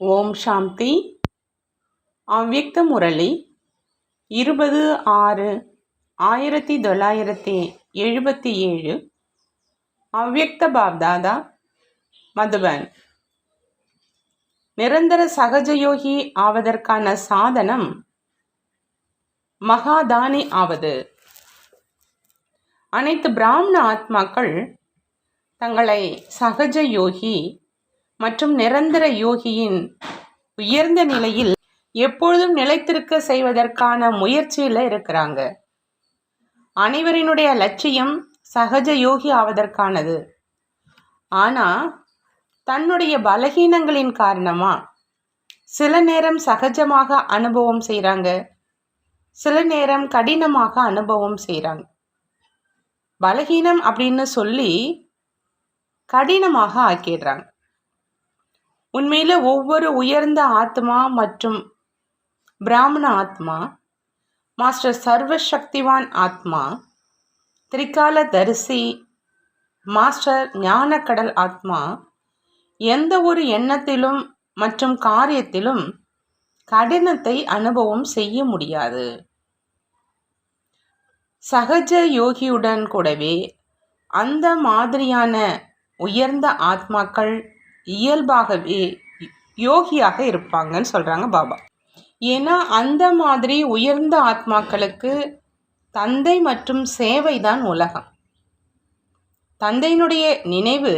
ஓம் சாந்தி. அவ்யக்த முரளி 20/6/1977. அவ்யக்த பாப்தாதா, மதுபன். நிரந்தர சகஜயோகி ஆவதற்கான சாதனம் மகாதானி ஆவது. அனைத்து பிராமண ஆத்மாக்கள் தங்களை சகஜ யோகி மற்றும் நிரந்தர யோகியின் உயர்ந்த நிலையில் எப்பொழுதும் நிலைத்திருக்க செய்வதற்கான முயற்சியில் இருக்கிறாங்க. அனைவரினுடைய லட்சியம் சகஜ யோகி ஆவதற்கானது. ஆனால் தன்னுடைய பலகீனங்களின் காரணமா சில நேரம் சகஜமாக அனுபவம் செய்கிறாங்க, சில நேரம் கடினமாக அனுபவம் செய்கிறாங்க. பலகீனம் அப்படின்னு சொல்லி கடினமாக ஆக்கிடுறாங்க. உண்மையில் ஒவ்வொரு உயர்ந்த ஆத்மா மற்றும் பிராமண ஆத்மா, மாஸ்டர் சர்வசக்திவான் ஆத்மா, திரிகால தரிசி மாஸ்டர் ஞானக்கடல் ஆத்மா எந்த ஒரு எண்ணத்திலும் மற்றும் காரியத்திலும் கடினத்தை அனுபவம் செய்ய முடியாது. சகஜ யோகியுடன் கூடவே அந்த மாதிரியான உயர்ந்த ஆத்மாக்கள் இயல்பாகவே யோகியாக இருப்பாங்கன்னு சொல்கிறாங்க பாபா. ஏன்னா அந்த மாதிரி உயர்ந்த ஆத்மாக்களுக்கு தந்தை மற்றும் சேவை தான் உலகம். தந்தையினுடைய நினைவு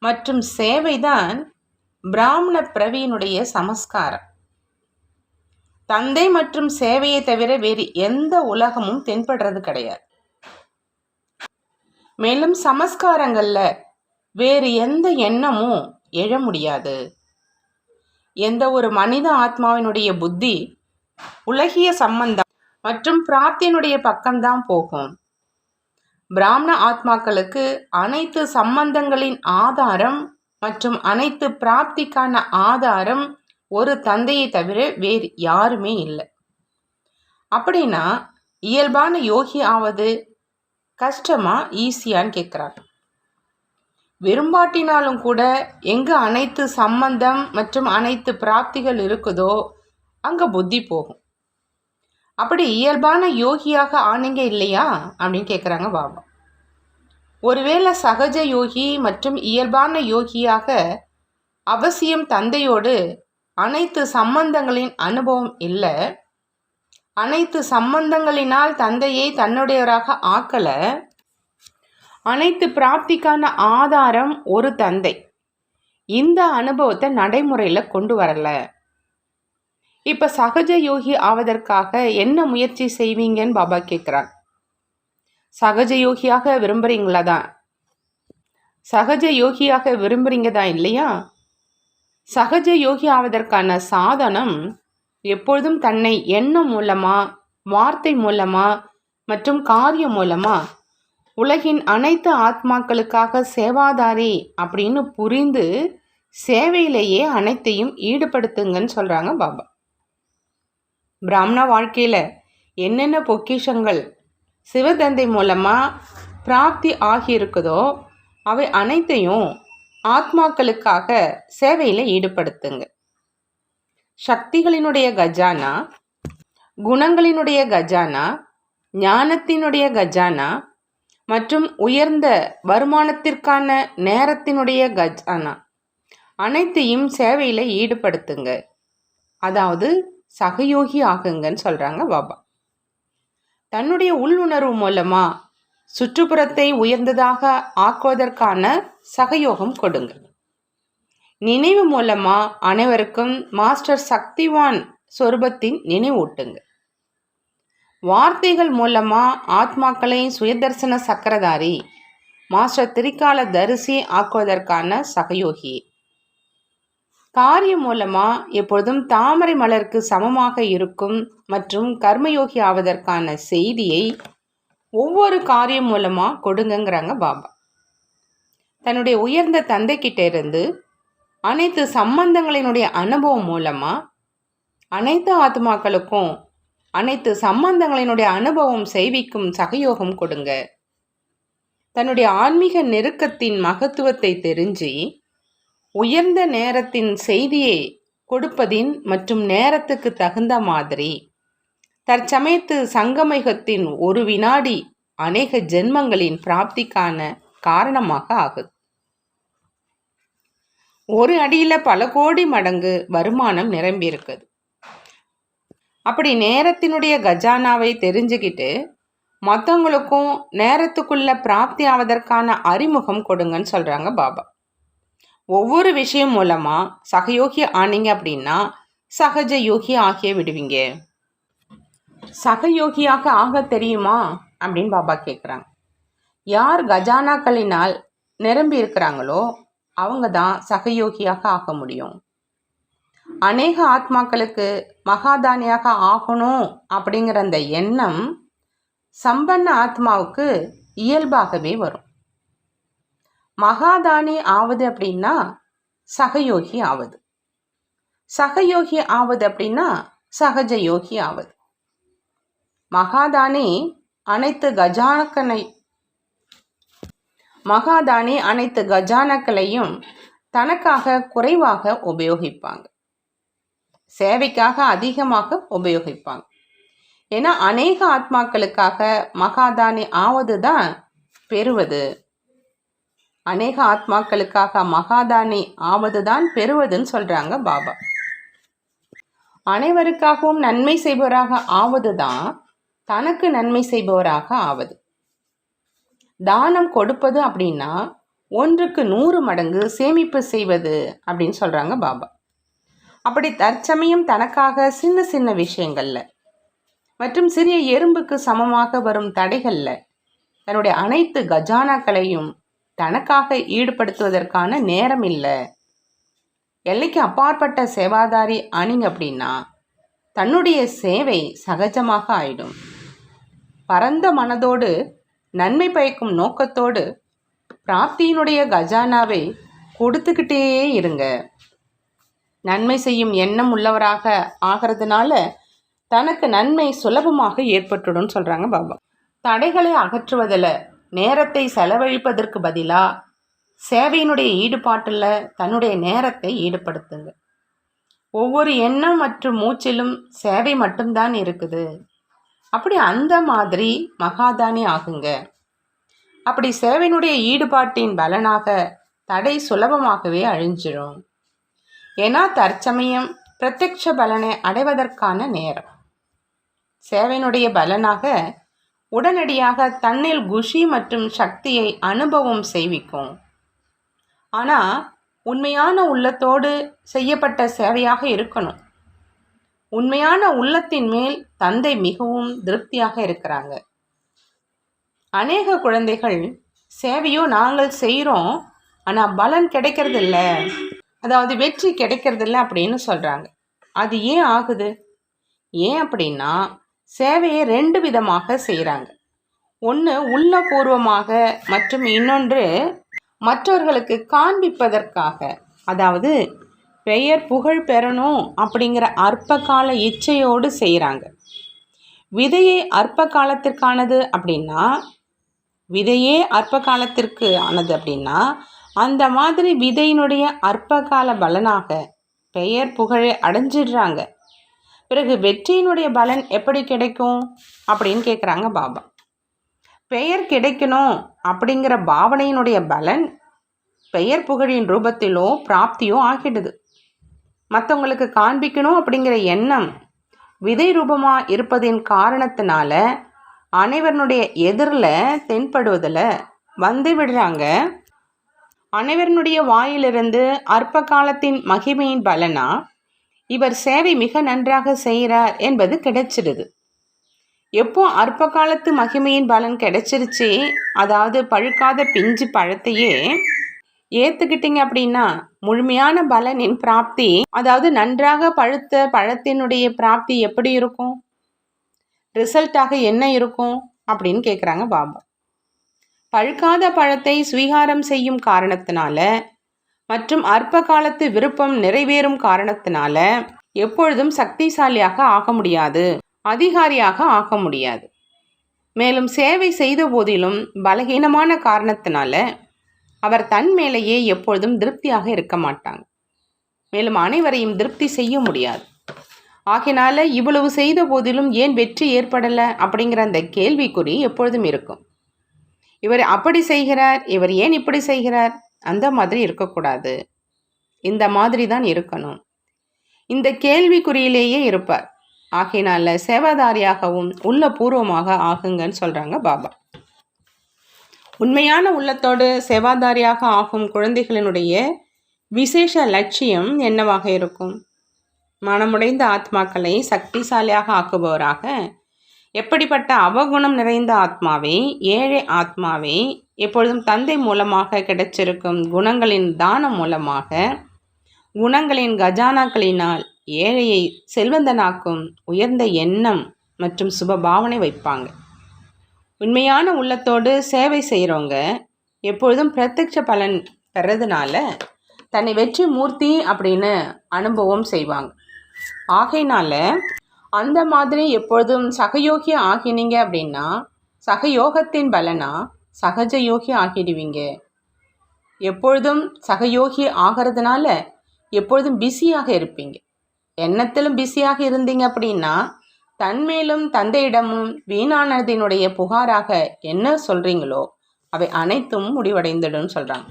மற்றும் சேவை தான் பிராமண பிரவியினுடைய சமஸ்காரம். தந்தை மற்றும் சேவையை தவிர வேறு எந்த உலகமும் தென்படுறது கிடையாது. மேலும் சமஸ்காரங்களில் வேறு எந்த எண்ணமும் எழ முடியாது. எந்த ஒரு மனித ஆத்மாவினுடைய புத்தி உலகிய சம்பந்தம் மற்றும் பிராப்தியினுடைய பக்கம்தான் போகும். பிராமண ஆத்மாக்களுக்கு அனைத்து சம்பந்தங்களின் ஆதாரம் மற்றும் அனைத்து பிராப்திக்கான ஆதாரம் ஒரு தந்தையை தவிர வேறு யாருமே இல்லை. அப்படின்னா இயல்பான யோகி ஆவது கஷ்டமா ஈஸியான்னு கேட்குறாங்க. விரும்பாட்டினாலும் கூட எங்கே அனைத்து சம்பந்தம் மற்றும் அனைத்து பிராப்திகள் இருக்குதோ அங்கே புத்தி போகும். அப்படி இயல்பான யோகியாக ஆனீங்க இல்லையா அப்படின்னு கேட்குறாங்க பாபா. ஒருவேளை சகஜ யோகி மற்றும் இயல்பான யோகியாக அவசியம் தந்தையோடு அனைத்து சம்பந்தங்களின் அனுபவம் இல்லை, அனைத்து சம்பந்தங்களினால் தந்தையை தன்னுடையவராக ஆக்கலை, அனைத்து பிராப்திக்கான ஆதாரம் ஒரு தந்தை, இந்த அனுபவத்தை நடைமுறையில் கொண்டு வரல. இப்போ சகஜ யோகி ஆவதற்காக என்ன முயற்சி செய்வீங்கன்னு பாபா கேட்குறாங்க. சகஜ யோகியாக விரும்புகிறீங்களா தான்? சகஜ யோகியாக விரும்புகிறீங்க தான் இல்லையா? சகஜ யோகி ஆவதற்கான சாதனம் எப்பொழுதும் தன்னை எண்ணம் மூலமாக, வார்த்தை மூலமாக மற்றும் காரியம் மூலமாக உலகின் அனைத்து ஆத்மாக்களுக்காக சேவாதாரி அப்படின்னு புரிந்து சேவையிலேயே அனைத்தையும் ஈடுபடுத்துங்கன்னு சொல்கிறாங்க பாபா. பிராமண வாழ்க்கையில் என்னென்ன பொக்கிஷங்கள் சிவதந்தை மூலமாக பிராப்தி ஆகியிருக்குதோ அவை அனைத்தையும் ஆத்மாக்களுக்காக சேவையில் ஈடுபடுத்துங்க. சக்திகளினுடைய கஜானா, குணங்களினுடைய கஜானா, ஞானத்தினுடைய கஜானா மற்றும் உயர்ந்த வருமானத்திற்கான நேரத்தினுடைய கஜானா அனைத்தையும் சேவையில் ஈடுபடுத்துங்க. அதாவது சகயோகி ஆகுங்கன்னு சொல்கிறாங்க பாபா. தன்னுடைய உள்ளுணர்வு மூலமாக சுற்றுப்புறத்தை உயர்ந்ததாக ஆக்குவதற்கான சகயோகம் கொடுங்க. நினைவு மூலமாக அனைவருக்கும் மாஸ்டர் சக்திவான் சொரூபத்தின் நினைவூட்டுங்க. வார்த்தைகள் மூலமாக ஆத்மாக்களை சுயதர்சன சக்கரதாரி மாஸ்டர் திரிகால தரிசி ஆக்குவதற்கான சகயோகி. காரியம் மூலமாக எப்பொழுதும் தாமரை மலருக்கு சமமாக இருக்கும் மற்றும் கர்மயோகி ஆவதற்கான செய்தியை ஒவ்வொரு காரியம் மூலமாக கொடுங்கங்கிறாங்க பாபா. தன்னுடைய உயர்ந்த தந்தைக்கிட்ட இருந்து அனைத்து சம்பந்தங்களினுடைய அனுபவம் மூலமாக அனைத்து ஆத்மாக்களுக்கும் அனைத்து சம்பந்தங்களினுடைய அனுபவம் செய்விக்கும் சகயோகம் கொடுங்க. தன்னுடைய ஆன்மீக நெருக்கத்தின் மகத்துவத்தை தெரிஞ்சு உயர்ந்த நேரத்தின் செய்தியை கொடுப்பதின் மற்றும் நேரத்துக்கு தகுந்த மாதிரி தற்சமயத்து சங்கமயுகத்தின் ஒரு வினாடி அநேக ஜென்மங்களின் பிராப்திக்கான காரணமாக ஆகுது. ஒரு அடியில பல கோடி மடங்கு வருமானம் நிரம்பி இருக்குது. அப்படி நேரத்தினுடைய கஜானாவை தெரிஞ்சுக்கிட்டு மற்றவங்களுக்கும் நேரத்துக்குள்ள பிராப்தி ஆவதற்கான அறிமுகம் கொடுங்கன்னு சொல்றாங்க பாபா. ஒவ்வொரு விஷயம் மூலமா சகயோகி ஆனீங்க அப்படின்னா சகஜ யோகி ஆகிய விடுவீங்க. சகயோகியாக ஆக தெரியுமா அப்படின்னு பாபா கேட்குறாங்க. யார் கஜானாக்களினால் நிரம்பி இருக்கிறாங்களோ அவங்க தான் சகயோகியாக ஆக முடியும். அநேக ஆத்மாக்களுக்கு மகாதானியாக ஆகணும் அப்படிங்கிற அந்த எண்ணம் சம்பன்ன ஆத்மாவுக்கு இயல்பாகவே வரும். மகாதானி ஆவது அப்படின்னா சகயோகி ஆவது, சகயோகி ஆவது அப்படின்னா சகஜ யோகி ஆவது. மகாதானி அனைத்து கஜானாக்களையும் தனக்காக குறைவாக உபயோகிப்பாங்க, சேவைக்காக அதிகமாக உபயோகிப்பாங்க. ஏன்னா அநேக ஆத்மாக்களுக்காக மகாதானி ஆவது தான் பெறுவது. அநேக ஆத்மாக்களுக்காக மகாதானி ஆவதுதான் பெறுவதுன்னு சொல்றாங்க பாபா. அனைவருக்காகவும் நன்மை செய்பவராக ஆவதுதான் தனக்கு நன்மை செய்பவராக ஆவது. தானம் கொடுப்பது அப்படின்னா 1க்கு 100 மடங்கு சேமிப்பு செய்வது அப்படின்னு சொல்றாங்க பாபா. அப்படி தற்சமயம் தனக்காக சின்ன சின்ன விஷயங்கள்ல மற்றும் சிறிய எறும்புக்கு சமமாக வரும் தடைகள்ல தன்னுடைய அனைத்து கஜானாக்களையும் தனக்காக ஈடுபடுத்துவதற்கான நேரம் இல்லை. எல்லைக்கு அப்பாற்பட்ட சேவாதாரி ஆனீங்க அப்படின்னா தன்னுடைய சேவை சகஜமாக ஆயிடும். பரந்த மனதோடு நன்மை பயக்கும் நோக்கத்தோடு பிராப்தியினுடைய கஜானாவை கொடுத்துக்கிட்டே இருங்க. நன்மை செய்யும் எண்ணம் உள்ளவராக ஆகிறதுனால தனக்கு நன்மை சுலபமாக ஏற்பட்டுடும் சொல்றாங்க பாபா. தடைகளை அகற்றுவதில் நேரத்தை செலவழிப்பதற்கு பதிலாக சேவையினுடைய ஈடுபாட்டில் தன்னுடைய நேரத்தை ஈடுபடுத்துங்க. ஒவ்வொரு எண்ணம் மற்றும் மூச்சிலும் சேவை மட்டும்தான் இருக்குது. அப்படி அந்த மாதிரி மகாதானி ஆகுங்க. அப்படி சேவையினுடைய ஈடுபாட்டின் பலனாக தடை சுலபமாகவே அழிஞ்சிடும். ஏன்னா தற்சமயம் பிரத்யட்ச பலனை அடைவதற்கான நேரம். சேவையினுடைய பலனாக உடனடியாக தன்னில் குஷி மற்றும் சக்தியை அனுபவம் செய்விக்கும். ஆனால் உண்மையான உள்ளத்தோடு செய்யப்பட்ட சேவையாக இருக்கணும். உண்மையான உள்ளத்தின் மேல் தந்தை மிகவும் திருப்தியாக இருக்கிறாங்க. அநேக குழந்தைகள் சேவையோ நாங்கள் செய்கிறோம், ஆனால் பலன் கிடைக்கிறதில்ல, அதாவது வெற்றி கிடைக்கிறதில்ல அப்படின்னு சொல்கிறாங்க. அது ஏன் ஆகுது? ஏன் அப்படின்னா சேவையை 2 விதமாக செய்கிறாங்க. ஒன்று உள்ளபூர்வமாக மற்றும் இன்னொன்று மற்றவர்களுக்கு காண்பிப்பதற்காக. அதாவது பெயர் புகழ் பெறணும் அப்படிங்கிற அற்ப கால இச்சையோடு செய்கிறாங்க. விதையே அற்ப காலத்திற்கானது அப்படின்னா அந்த மாதிரி விதையினுடைய அற்ப கால பலனாக பெயர் புகழை அடைஞ்சிடுறாங்க. பிறகு வெற்றியினுடைய பலன் எப்படி கிடைக்கும் அப்படின்னு கேட்குறாங்க பாபா. பெயர் கிடைக்கணும் அப்படிங்கிற பாவனையினுடைய பலன் பெயர் புகழின் ரூபத்திலோ பிராப்தியோ ஆகிடுது. மற்றவங்களுக்கு காண்பிக்கணும் அப்படிங்கிற எண்ணம் விதை ரூபமாக இருப்பதின் காரணத்தினால அனைவருடைய எதிரில் தென்படுவதில் வந்து விடுறாங்க. அனைவருடைய வாயிலிருந்து அற்ப காலத்தின் மகிமையின் பலனா இவர் சேவை மிக நன்றாக செய்கிறார் என்பது கிடைச்சிடுது. எப்போ அற்ப காலத்து மகிமையின் பலன் கிடைச்சிருச்சு, அதாவது பழுக்காத பிஞ்சு பழத்தையே ஏற்றுக்கிட்டீங்க அப்படின்னா முழுமையான பலனின் பிராப்தி, அதாவது நன்றாக பழுத்த பழத்தினுடைய பிராப்தி எப்படி இருக்கும், ரிசல்ட்டாக என்ன இருக்கும் அப்படின்னு கேட்குறாங்க பாபா. பழுக்காத பழத்தை ஸ்வீகாரம் செய்யும் காரணத்தினால மற்றும் அற்ப காலத்து விருப்பம் நிறைவேறும் காரணத்தினால எப்பொழுதும் சக்திசாலியாக ஆக முடியாது, அதிகாரியாக ஆக முடியாது. மேலும் சேவை செய்த போதிலும் பலகீனமான காரணத்தினால அவர் தன் மேலேயே எப்பொழுதும் திருப்தியாக இருக்க மாட்டாங்க. மேலும் அனைவரையும் திருப்தி செய்ய முடியாது. ஆகையினால இவ்வளவு செய்த போதிலும் ஏன் வெற்றி ஏற்படலை அப்படிங்கிற அந்த கேள்விக்குறி எப்பொழுதும் இருக்கும். இவர் அப்படி செய்கிறார், இவர் ஏன் இப்படி செய்கிறார், அந்த மாதிரி இருக்கக்கூடாது, இந்த மாதிரி தான் இருக்கணும், இந்த கேள்விக்குறியிலேயே இருப்பார். ஆகையினால சேவாதாரியாகவும் உள்ள பூர்வமாக ஆகுங்கன்னு சொல்கிறாங்க பாபா. உண்மையான உள்ளத்தோடு சேவாதாரியாக ஆகும் குழந்தைகளினுடைய விசேஷ லட்சியம் என்னவாக இருக்கும்? மனமுடைந்த ஆத்மாக்களை சக்திசாலியாக ஆக்குபவராக, எப்படிப்பட்ட அவகுணம் நிறைந்த ஆத்மாவை, ஏழை ஆத்மாவை எப்பொழுதும் தந்தை மூலமாக கிடைச்சிருக்கும் குணங்களின் தானம் மூலமாக, குணங்களின் கஜானாக்களினால் ஏழையை செல்வந்தனாக்கும் உயர்ந்த எண்ணம் மற்றும் சுப பாவனை வைப்பாங்க. உண்மையான உள்ளத்தோடு சேவை செய்கிறவங்க எப்பொழுதும் பிரத்யட்ச பலன் பெறதுனால தன்னை வெற்றி மூர்த்தி அப்படின்னு அனுபவம் செய்வாங்க. ஆகையினால அந்த மாதிரி எப்பொழுதும் சகயோகி ஆகினீங்க அப்படின்னா சகயோகத்தின் பலனா சகஜ யோகி ஆகிடுவீங்க. எப்பொழுதும் சகயோகி ஆகிறதுனால எப்பொழுதும் பிஸியாக இருப்பீங்க. எண்ணத்திலும் பிஸியாக இருந்தீங்க அப்படின்னா தன்மேலும் தந்தையிடமும் வீணானதினுடைய புகாராக என்ன சொல்கிறீங்களோ அவை அனைத்தும் முடிவடைந்துடும் சொல்கிறாங்க.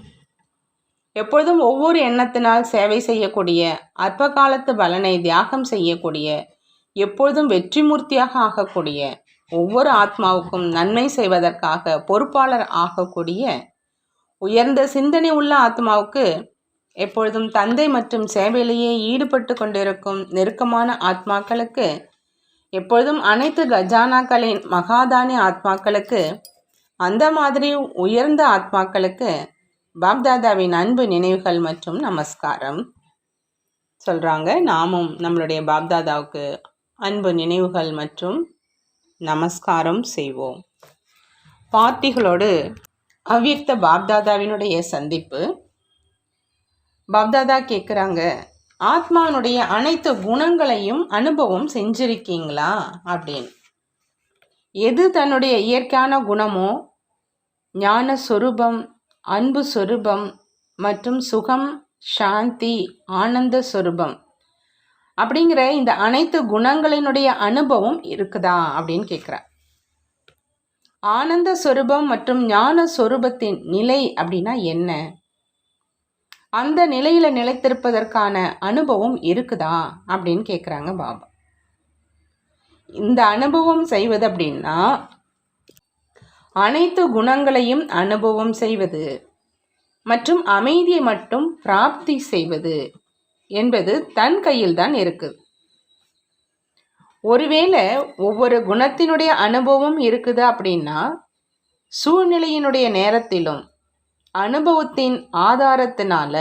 எப்பொழுதும் ஒவ்வொரு எண்ணத்தினால் சேவை செய்யக்கூடிய, அற்ப காலத்து பலனை தியாகம் செய்யக்கூடிய, எப்பொழுதும் வெற்றி மூர்த்தியாக ஆகக்கூடிய, ஒவ்வொரு ஆத்மாவுக்கும் நன்மை செய்வதற்காக பொறுப்பாளர் ஆகக்கூடிய, உயர்ந்த சிந்தனை உள்ள ஆத்மாவுக்கு எப்பொழுதும் தந்தை மற்றும் சேவையிலேயே ஈடுபட்டு கொண்டிருக்கும் நெருக்கமான ஆத்மாக்களுக்கு, எப்பொழுதும் அனைத்து கஜானாக்களின் மகாதானி ஆத்மாக்களுக்கு, அந்த மாதிரி உயர்ந்த ஆத்மாக்களுக்கு பாப்தாதாவின் அன்பு நினைவுகள் மற்றும் நமஸ்காரம் சொல்கிறாங்க. நாமும் நம்மளுடைய பாப்தாதாவுக்கு அன்பு நினைவுகள் மற்றும் நமஸ்காரம் செய்வோம். பார்ட்டிகளோடு அவ்யக்த பாப்தாதாவினுடைய சந்திப்பு. பாப்தாதா கேட்குறாங்க, ஆத்மாவினுடைய அனைத்து குணங்களையும் அனுபவம் செஞ்சிருக்கீங்களா அப்படின்னு. எது தன்னுடைய இயற்கையான குணமோ, ஞான சொரூபம், அன்பு சொரூபம் மற்றும் சுகம், சாந்தி, ஆனந்த சொரூபம் அப்படிங்கிற இந்த அனைத்து குணங்களினுடைய அனுபவம் இருக்குதா அப்படின்னு கேட்குறார். ஆனந்த சொரூபம் மற்றும் ஞான சொரூபத்தின் நிலை அப்படின்னா என்ன? அந்த நிலையில நிலைத்திருப்பதற்கான அனுபவம் இருக்குதா அப்படின்னு கேட்குறாங்க பாபா. இந்த அனுபவம் செய்வது அப்படின்னா அனைத்து குணங்களையும் அனுபவம் செய்வது மற்றும் அமைதியை மட்டும் பிராப்தி செய்வது என்பது தன் கையில் தான் இருக்குது. ஒருவேளை ஒவ்வொரு குணத்தினுடைய அனுபவம் இருக்குது அப்படின்னா சூழ்நிலையினுடைய நேரத்திலும் அனுபவத்தின் ஆதாரத்தினால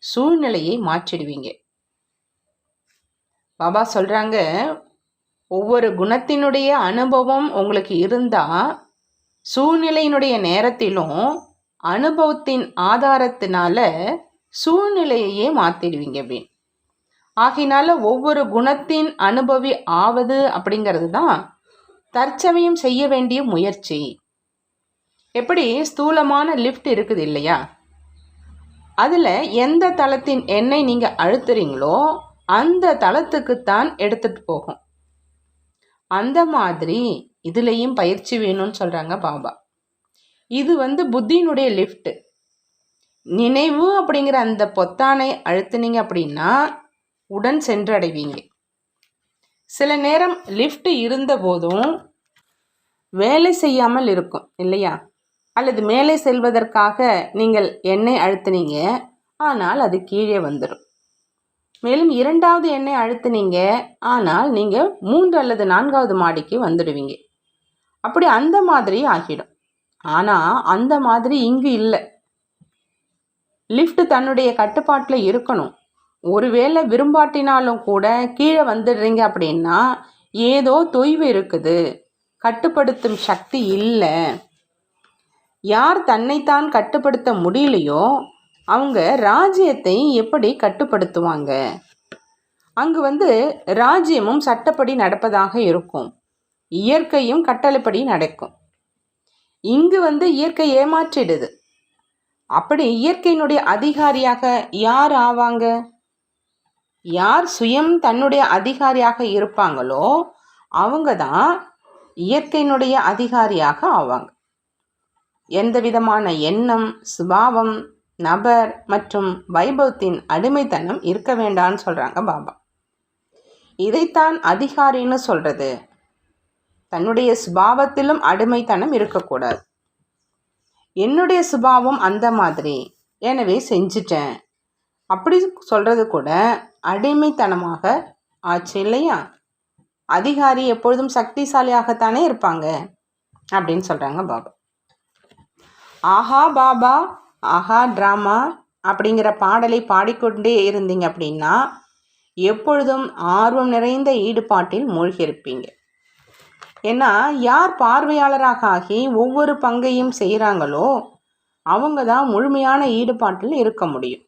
சூழ்நிலையை மாற்றிடுவீங்க. பாபா சொல்றாங்க, ஒவ்வொரு குணத்தினுடைய அனுபவம் உங்களுக்கு இருந்தா சூழ்நிலையினுடைய நேரத்திலும் அனுபவத்தின் ஆதாரத்தினால சூழ்நிலையையே மாற்றிடுவீங்க அப்படின்னு. ஆகையினால ஒவ்வொரு குணத்தின் அனுபவி ஆவது அப்படிங்கிறது தான் தற்சமயம் செய்ய வேண்டிய முயற்சி. எப்படி ஸ்தூலமான லிஃப்ட் இருக்குது இல்லையா, அதில் எந்த தளத்தின் எண்ணெய் நீங்கள் அழுத்துறீங்களோ அந்த தளத்துக்குத்தான் எடுத்துட்டு போகும். அந்த மாதிரி இதுலேயும் பயிற்சி வேணும்னு சொல்கிறாங்க பாபா. இது புத்தியினுடைய லிஃப்ட். நினைவு அப்படிங்கிற அந்த பொத்தானை அழுத்தினீங்க அப்படின்னா உடன் சென்றடைவீங்க. சில நேரம் லிஃப்ட் இருந்த போதும் வேலை செய்யாமல் இருக்கும் இல்லையா, அல்லது மேலே செல்வதற்காக நீங்கள் எண்ணெய் அழுத்தினீங்க, ஆனால் அது கீழே வந்துடும். மேலும் இரண்டாவது எண்ணெய் அழுத்தினீங்க, ஆனால் நீங்கள் 3 அல்லது 4வது மாடிக்கு வந்துடுவீங்க. அப்படி அந்த மாதிரி ஆகிடும். ஆனால் அந்த மாதிரி இங்கு இல்லை. லிஃப்ட் தன்னுடைய கட்டுப்பாட்டில் இருக்கணும். ஒருவேளை விரும்பாட்டினாலும் கூட கீழே வந்துடுறீங்க அப்படின்னா ஏதோ தொய்வு இருக்குது, கட்டுப்படுத்தும் சக்தி இல்லை. யார் தன்னைத்தான் கட்டுப்படுத்த முடியலையோ அவங்க ராஜ்யத்தை எப்படி கட்டுப்படுத்துவாங்க? அங்கு ராஜ்யமும் சட்டப்படி நடப்பதாக இருக்கும், இயற்கையும் கட்டளைப்படி நடக்கும். இங்கு இயற்கை ஏமாற்றிடுது. அப்படி இயற்கையினுடைய அதிகாரியாக யார் ஆவாங்க? யார் சுயம் தன்னுடைய அதிகாரியாக இருப்பாங்களோ அவங்க தான் இயற்கையினுடைய அதிகாரியாக ஆவாங்க. எந்த விதமான எண்ணம், சுபாவம், நபர் மற்றும் வைபவத்தின் அடிமைத்தனம் இருக்க வேண்டாம்னு சொல்கிறாங்க பாபா. இதைத்தான் அதிகாரின்னு சொல்கிறது. தன்னுடைய சுபாவத்திலும் அடிமைத்தனம் இருக்கக்கூடாது. என்னுடைய சுபாவம் அந்த மாதிரி, எனவே செஞ்சிட்டேன் அப்படி சொல்கிறது கூட அடிமைத்தனமாக ஆச்சு இல்லையா? அதிகாரி எப்பொழுதும் சக்திசாலியாகத்தானே இருப்பாங்க அப்படின்னு சொல்கிறாங்க பாபா. ஆஹா பாபா ஆஹா ட்ராமா அப்படிங்கிற பாடலை பாடிக்கொண்டே இருந்தீங்க அப்படின்னா எப்பொழுதும் ஆர்வம் நிறைந்த ஈடுபாட்டில் மூழ்கியிருப்பீங்க. ஏன்னா யார் பார்வையாளராக ஆகி ஒவ்வொரு பங்கையும் செய்கிறாங்களோ அவங்க தான் முழுமையான ஈடுபாட்டில் இருக்க முடியும்.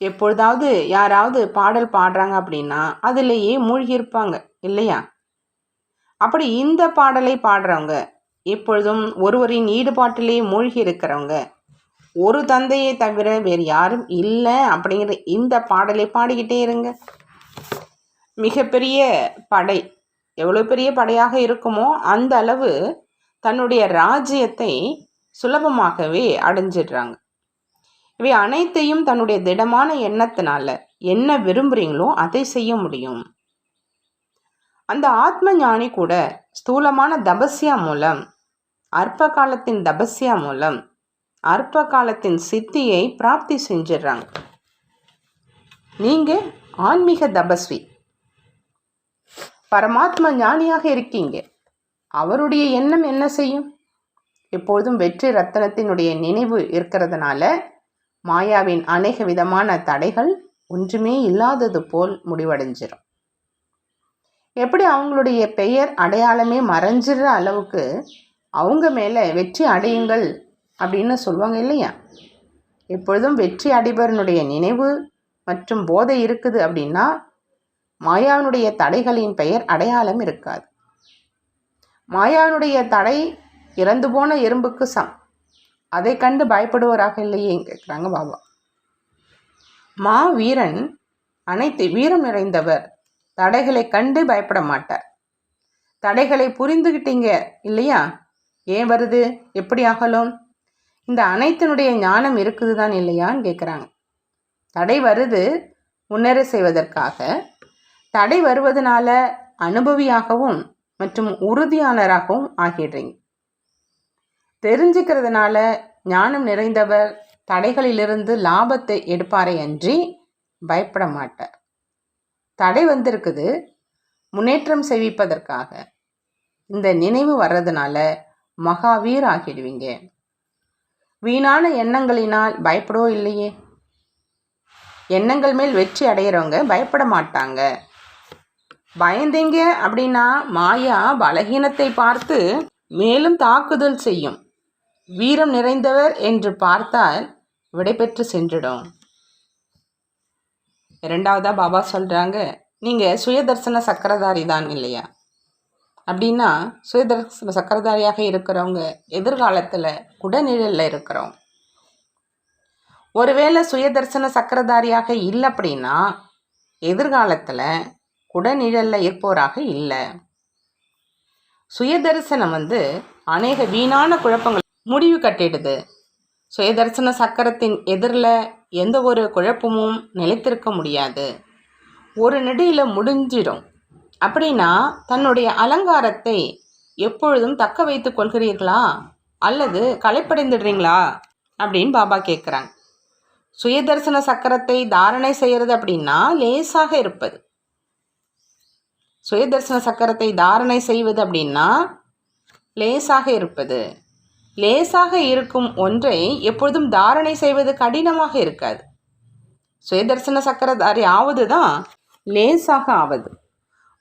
எப்பொழுதாவது யாராவது பாடல் பாடுறாங்க அப்படின்னா அதிலேயே மூழ்கியிருப்பாங்க இல்லையா? அப்படி இந்த பாடலை பாடுறவங்க எப்பொழுதும் ஒருவரின் ஈடுபாட்டிலே மூழ்கி இருக்கிறவங்க, ஒரு தந்தையை தவிர வேறு யாரும் இல்லை அப்படிங்கிற இந்த பாடலை பாடிக்கிட்டே இருங்க. மிகப்பெரிய படை எவ்வளோ பெரிய படையாக இருக்குமோ அந்த அளவு தன்னுடைய ராஜ்யத்தை சுலபமாகவே அடைஞ்சிடுறாங்க. இவை அனைத்தையும் தன்னுடைய திடமான எண்ணத்தினால என்ன விரும்புகிறீங்களோ அதை செய்ய முடியும். அந்த ஆத்ம ஞானி கூட ஸ்தூலமான தபஸ்யா மூலம், அற்ப காலத்தின் தபஸ்யா மூலம் அற்ப காலத்தின் சித்தியை பிராப்தி செஞ்சிடுறாங்க. நீங்கள் ஆன்மீக தபஸ்வி, பரமாத்ம ஞானியாக இருக்கீங்க. அவருடைய எண்ணம் என்ன செய்யும்? எப்பொழுதும் வெற்றி ரத்தனத்தினுடைய நினைவு இருக்கிறதுனால மாயாவின் அநேக விதமான தடைகள் ஒன்றுமே இல்லாதது போல் முடிவடைஞ்சிடும். எப்படி அவங்களுடைய பெயர் அடையாளமே மறைஞ்சிடுற அளவுக்கு அவங்க மேலே வெற்றி அடையுங்கள் அப்படின்னு சொல்லுவாங்க இல்லையா? எப்பொழுதும் வெற்றி அடைபவனுடைய நினைவு மற்றும் போதை இருக்குது அப்படின்னா மாயாவினுடைய தடைகளின் பெயர் அடையாளம் இருக்காது. மாயாவினுடைய தடை இறந்து போன எறும்புக்கு அதை கண்டு பயப்படுவராக இல்லையே கேட்குறாங்க பாபா. மா வீரன் அனைத்து வீரம் நிறைந்தவர், தடைகளை கண்டு பயப்பட மாட்டார். தடைகளை புரிந்துகிட்டீங்க இல்லையா? ஏன் வருது, எப்படி அகலும், இந்த அனைத்தினுடைய ஞானம் இருக்குது தான் இல்லையான்னு கேட்குறாங்க. தடை வருது முன்னேற செய்வதற்காக. தடை வருவதனால அனுபவியாகவும் மற்றும் உறுதியானராகவும் ஆகிடுறீங்க. தெரிஞ்சுக்கிறதுனால ஞானம் நிறைந்தவர் தடைகளிலிருந்து லாபத்தை எடுப்பாரே அன்றி பயப்பட மாட்டார். தடை வந்திருக்குது முன்னேற்றம் செய்விப்பதற்காக. இந்த நினைவு வர்றதுனால மகாவீர் ஆகிடுவீங்க. வீணான எண்ணங்களினால் பயப்படவோ இல்லையே. எண்ணங்கள் மேல் வெற்றி அடைகிறவங்க பயப்பட மாட்டாங்க. பயந்தீங்க அப்படின்னா மாயா பலகீனத்தை பார்த்து மேலும் தாக்குதல் செய்யும். வீரம் நிறைந்தவர் என்று பார்த்தால் விடைபெற்று சென்றிடும். இரண்டாவதா பாபா சொல்கிறாங்க, நீங்கள் சுயதர்சன சக்கரதாரி தான் இல்லையா? அப்படின்னா சுயதர்சன சக்கரதாரியாக இருக்கிறவங்க எதிர்காலத்தில் குடநிழலில் இருக்கிறோம். ஒருவேளை சுயதர்சன சக்கரதாரியாக இல்லை அப்படின்னா எதிர்காலத்தில் குடநிழலில் இருப்போராக இல்லை. சுயதர்சனம் அநேக வீணான குழப்பங்கள் முடிவு கட்டிடுது. சுயதர்சன சக்கரத்தின் எதிரில் எந்த ஒரு குழப்பமும் நிலைத்திருக்க முடியாது. ஒரு நெடியில் முடிஞ்சிடும். அப்படின்னா தன்னுடைய அலங்காரத்தை எப்பொழுதும் தக்க வைத்து கொள்கிறீர்களா அல்லது களைப்படைந்துடுறீங்களா அப்படின்னு பாபா கேட்குறாங்க. சுயதர்சன சக்கரத்தை தாரணை செய்கிறது அப்படின்னா லேசாக இருப்பது. சுயதர்சன சக்கரத்தை தாரணை செய்வது அப்படின்னா லேசாக இருப்பது. லேசாக இருக்கும் ஒன்றை எப்பொழுதும் தாரணை செய்வது கடினமாக இருக்காது. சுயதர்சன சக்கரதாரி ஆவது தான் லேசாக ஆவது.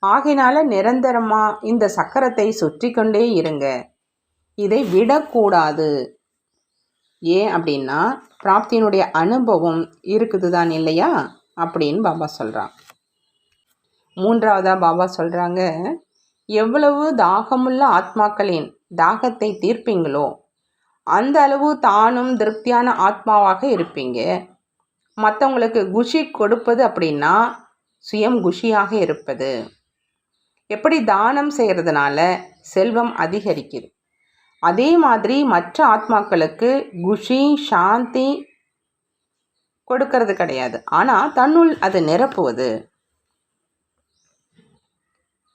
ஆகினால நிரந்தரமாக இந்த சக்கரத்தை சுற்றி கொண்டே இருங்க. இதை விடக்கூடாது. ஏன் அப்படின்னா பிராப்தியினுடைய அனுபவம் இருக்குது தான் இல்லையா அப்படின்னு பாபா சொல்கிறான். மூன்றாவதாக பாபா சொல்கிறாங்க, எவ்வளவு தாகமுள்ள ஆத்மாக்களின் தாகத்தை தீர்ப்பீங்களோ அந்த அளவு தானும் திருப்தியான ஆத்மாவாக இருப்பீங்க. மற்றவங்களுக்கு குஷி கொடுப்பது அப்படின்னா சுயம் குஷியாக இருப்பது. எப்படி தானம் செய்கிறதுனால செல்வம் அதிகரிக்குது, அதே மாதிரி மற்ற ஆத்மாக்களுக்கு குஷி சாந்தி கொடுக்கறது கிடையாது, ஆனால் தன்னுள் அது நிரப்புவது.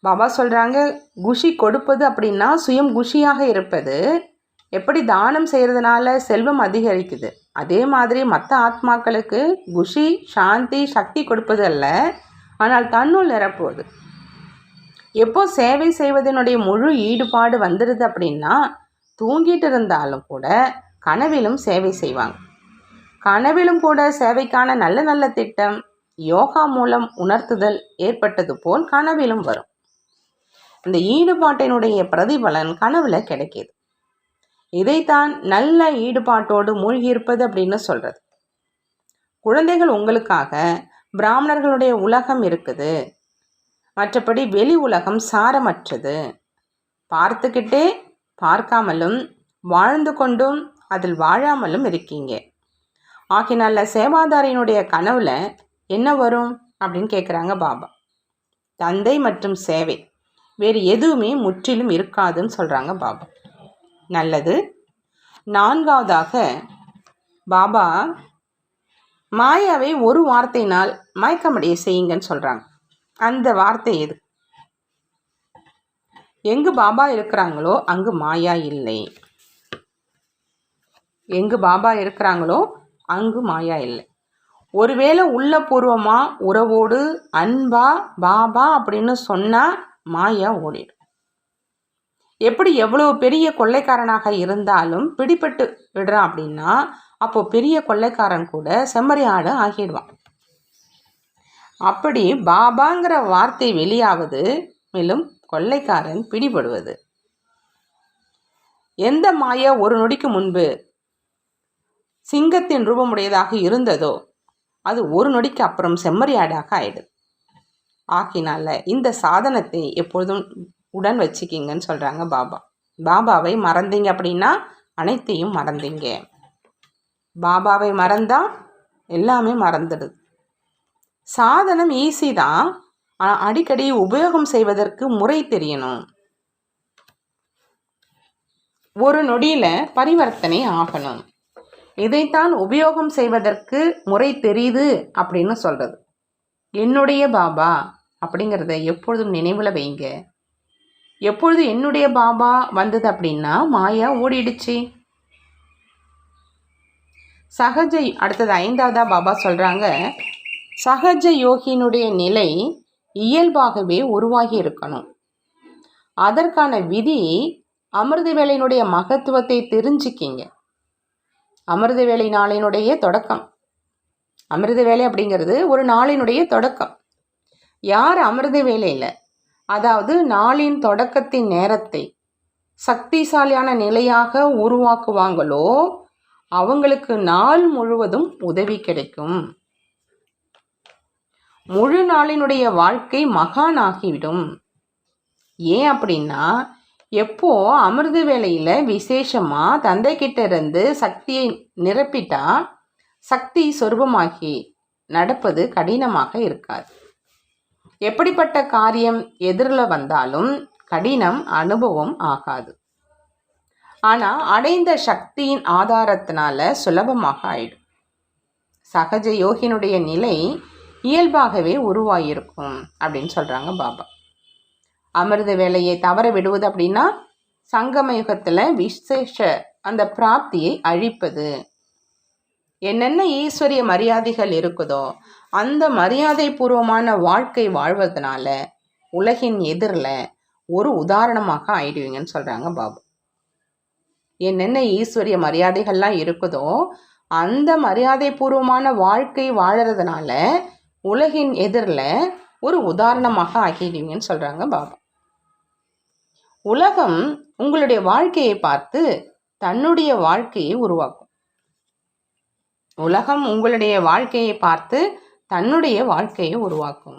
பாபா சொல்கிறாங்க, குஷி கொடுப்பது அப்படின்னா சுயம் குஷியாக இருப்பது. எப்படி தானம் செய்கிறதுனால செல்வம் அதிகரிக்குது, அதே மாதிரி மற்ற ஆத்மாக்களுக்கு குஷி சாந்தி சக்தி கொடுப்பது அல்ல, ஆனால் தன்னுள் நிரப்புவது. எப்போ சேவை செய்வதனுடைய முழு ஈடுபாடு வந்துடுது அப்படின்னா தூங்கிட்டு இருந்தாலும் கூட கனவிலும் சேவை செய்வாங்க. கனவிலும் கூட சேவைக்கான நல்ல நல்ல திட்டம் யோகா மூலம் உணர்த்துதல் ஏற்பட்டது போல் கனவிலும் வரும். இந்த ஈடுபாட்டினுடைய பிரதிபலன் கனவுல கிடைக்கிது. இதைத்தான் நல்ல ஈடுபாட்டோடு மூழ்கியிருப்பது அப்படின்னு சொல்றது. குழந்தைகள் உங்களுக்காக பிராமணர்களுடைய உலகம் இருக்குது, மற்றபடி வெளி உலகம் சாரமற்றது. பார்த்துக்கிட்டே பார்க்காமலும் வாழ்ந்து கொண்டும் அதில் வாழாமலும் இருக்கீங்க. ஆகினால சேவாதாரியினுடைய கனவுல என்ன வரும் அப்படின்னு கேட்குறாங்க பாபா. தந்தை மற்றும் சேவை, வேறு எதுவுமே முற்றிலும் இருக்காதுன்னு சொல்கிறாங்க பாபா. நல்லது. 4வதாக பாபா மாயாவை ஒரு வார்த்தையினால் மயக்கமடைய செய்யுங்கன்னு சொல்கிறாங்க. அந்த வார்த்தை எது? எங்கு பாபா இருக்கிறாங்களோ அங்கு மாயா இல்லை. எங்கு பாபா இருக்கிறாங்களோ அங்கு மாயா இல்லை. ஒருவேளை உள்ளபூர்வமாக உறவோடு அன்பா பாபா அப்படின்னு சொன்னால் மாயா ஓடிடும். எப்படி எவ்வளவு பெரிய கொள்ளைக்காரனாக இருந்தாலும் பிடிபட்டு விடுறான் அப்படின்னா அப்போ பெரிய கொள்ளைக்காரன் கூட செம்மறியாடு ஆகிடுவான். அப்படி பாபாங்கிற வார்த்தை வெளியாவது, மேலும் கொள்ளைக்காரன் பிடிபடுவது. எந்த மாயா ஒரு நொடிக்கு முன்பு சிங்கத்தின் ரூபமுடையதாக இருந்ததோ அது ஒரு நொடிக்கு அப்புறம் செம்மறியாடாக ஆயிடுது. ஆகினால இந்த சாதனத்தை எப்பொழுதும் உடன் வச்சுக்கிங்கன்னு சொல்கிறாங்க பாபா. பாபாவை மறந்தீங்க அப்படின்னா அனைத்தையும் மறந்தீங்க. பாபாவை மறந்தா எல்லாமே மறந்துடுது. சாதனம் ஈஸி தான், ஆனால் அடிக்கடி உபயோகம் செய்வதற்கு முறை தெரியணும். ஒரு நொடியில் பரிவர்த்தனை ஆகணும். இதைத்தான் உபயோகம் செய்வதற்கு முறை தெரியுது அப்படின்னு சொல்கிறது. என்னுடைய பாபா அப்படிங்கிறத எப்பொழுதும் நினைவில் வைங்க. எப்பொழுது என்னுடைய பாபா வந்தது அப்படின்னா மாயா ஓடிடுச்சு. சகஜ அடுத்தது 5வதா பாபா சொல்கிறாங்க, சகஜ யோகியினுடைய நிலை இயல்பாகவே உருவாகி இருக்கணும். அதற்கான விதி அமிர்த வேளையினுடைய மகத்துவத்தை தெரிஞ்சுக்கிங்க. அமிர்த வேளை நாளினுடைய தொடக்கம். அமிர்த வேலை அப்படிங்கிறது ஒரு நாளினுடைய தொடக்கம். யார் அமிர்த வேளையில், அதாவது நாளின் தொடக்கத்தின் நேரத்தை சக்திசாலியான நிலையாக உருவாக்குவாங்களோ அவங்களுக்கு நாள் முழுவதும் உதவி கிடைக்கும். முழு நாளினுடைய வாழ்க்கை மகானாகிவிடும். ஏன் அப்படின்னா எப்போ அமிர்த வேளையில் விசேஷமாக தந்தை கிட்ட இருந்து சக்தியை நிரப்பிட்டா சக்தி சொரூபமாகி நடப்பது கடினமாக இருக்காது. எப்படிப்பட்ட காரியம் எதிரில் வந்தாலும் கடினம் அனுபவம் ஆகாது. ஆனால் அடைந்த சக்தியின் ஆதாரத்தினால சுலபமாக ஆயிடும். சகஜ யோகினுடைய நிலை இயல்பாகவே உருவாகியிருக்கும் அப்படின்னு சொல்கிறாங்க பாபா. அமிர்த வேலையை தவற விடுவது அப்படின்னா சங்கம யுகத்தில் விசேஷ அந்த பிராப்தியை அழிப்பது. என்னென்ன ஈஸ்வரிய மரியாதைகள் இருக்குதோ அந்த மரியாதை பூர்வமான வாழ்க்கை வாழ்வதனால உலகின் எதிரில் ஒரு உதாரணமாக ஆயிடுவீங்கன்னு சொல்கிறாங்க பாபா. என்னென்ன ஈஸ்வரிய மரியாதைகள்லாம் இருக்குதோ அந்த மரியாதை பூர்வமான வாழ்க்கை வாழறதுனால உலகின் எதிரில் ஒரு உதாரணமாக ஆகிடுவீங்கன்னு சொல்கிறாங்க பாபா. உலகம் உங்களுடைய வாழ்க்கையை பார்த்து தன்னுடைய வாழ்க்கையை உருவாக்கும். உலகம் உங்களுடைய வாழ்க்கையை பார்த்து தன்னுடைய வாழ்க்கையை உருவாக்கும்.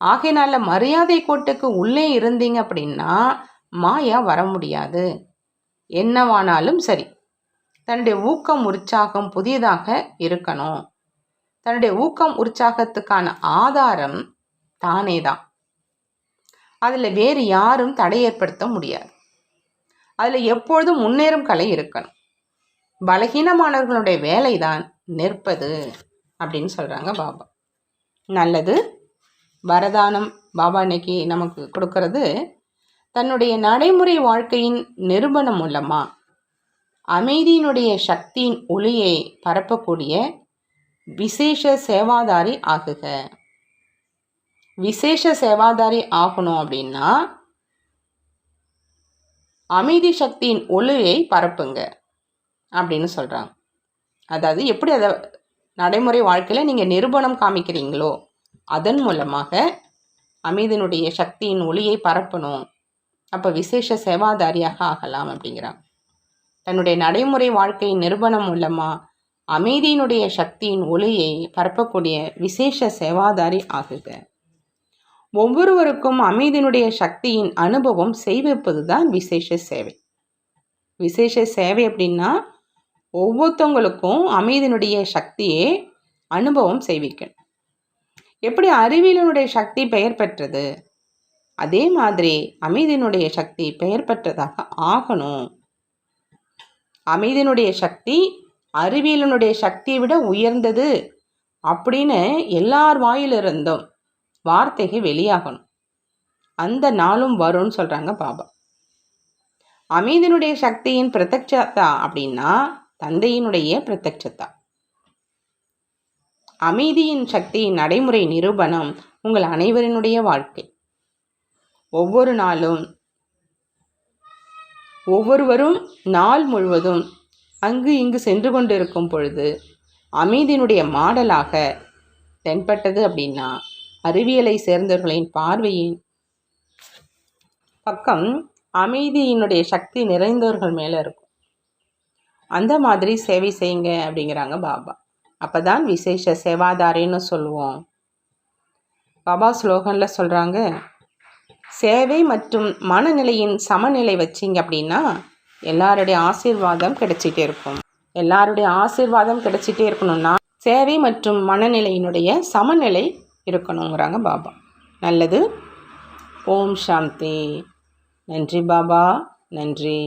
ஆகையினால மரியாதை கோட்டுக்கு உள்ளே இருந்தீங்க அப்படின்னா மாயா வர முடியாது. என்னவானாலும் சரி, தன்னுடைய ஊக்கம் உற்சாகம் புதியதாக இருக்கணும். தன்னுடைய ஊக்கம் உற்சாகத்துக்கான ஆதாரம் தானே தான். அதில் வேறு யாரும் தடை ஏற்படுத்த முடியாது. அதில் எப்பொழுதும் முன்னேறும் கலை இருக்கணும். பலகீனமானவர்களுடைய வேலை தான் நிற்பது அப்படின்னு சொல்கிறாங்க பாபா. நல்லது. வரதானம் பாபா இன்னைக்கு நமக்கு கொடுக்கறது, தன்னுடைய நடைமுறை வாழ்க்கையின் நிரூபணம் மூலமாக அமைதியினுடைய சக்தியின் ஒளியை பரப்பக்கூடிய விசேஷ சேவாதாரி ஆகுக. விசேஷ சேவாதாரி ஆகணும் அப்படின்னா அமைதி சக்தியின் ஒளியை பரப்புங்க அப்படின்னு சொல்கிறாங்க. அதாவது எப்படி அதை நடைமுறை வாழ்க்கையில் நீங்கள் நிரூபணம் காமிக்கிறீங்களோ அதன் மூலமாக அமைதியினுடைய சக்தியின் ஒளியை பரப்பணும். அப்போ விசேஷ சேவாதாரியாக ஆகலாம் அப்படிங்கிறாங்க. தன்னுடைய நடைமுறை வாழ்க்கையின் நிரூபணம் மூலமாக அமைதியினுடைய சக்தியின் ஒளியை பரப்பக்கூடிய விசேஷ சேவாதாரி ஆகுக. ஒவ்வொருவருக்கும் அமைதியினுடைய சக்தியின் அனுபவம் செய்விப்பது தான் விசேஷ சேவை. விசேஷ சேவை அப்படின்னா ஒவ்வொருத்தவங்களுக்கும் அமைதியினுடைய சக்தியை அனுபவம் செய்விக்கணும். எப்படி அறிவியலினுடைய சக்தி பெயர் பெற்றது, அதே மாதிரி அமைதியினுடைய சக்தி பெயர் பெற்றதாக ஆகணும். அமைதியினுடைய சக்தி அறிவியலினுடைய சக்தியை விட உயர்ந்தது அப்படின்னு எல்லார் வாயிலிருந்தும் வார்த்தைகள் வெளியாகணும். அந்த நாளும் வரும்னு சொல்கிறாங்க பாபா. அமைதியினுடைய சக்தியின் பிரத்யட்சத்தா அப்படின்னா தந்தையினுடைய பிரத்யட்சத்தா. அமைதியின் சக்தியின் நடைமுறை நிரூபணம் உங்கள் அனைவரினுடைய வாழ்க்கை. ஒவ்வொரு நாளும் ஒவ்வொருவரும் நாள் முழுவதும் அங்கு இங்கு சென்று கொண்டிருக்கும் பொழுது அமைதியினுடைய மாடலாக தென்பட்டது அப்படின்னா அறிவியலை சேர்ந்தவர்களின் பார்வையின் பக்கம் அமைதியினுடைய சக்தி நிறைந்தவர்கள் மேலே இருக்கும். அந்த மாதிரி சேவை செய்யுங்க அப்படிங்கிறாங்க பாபா. அப்போ தான் விசேஷ சேவாதாரின்னு சொல்லுவோம். பாபா ஸ்லோகனில் சொல்கிறாங்க, சேவை மற்றும் மனநிலையின் சமநிலை வச்சிங்க அப்படின்னா எல்லாருடைய ஆசீர்வாதம் கிடைச்சிட்டே இருக்கும். எல்லாருடைய ஆசீர்வாதம் கிடைச்சிட்டே இருக்கணும்னா சேவை மற்றும் மனநிலையினுடைய சமநிலை இருக்கணுங்கிறாங்க பாபா. நல்லது. ஓம் சாந்தி. நன்றி பாபா, நன்றி.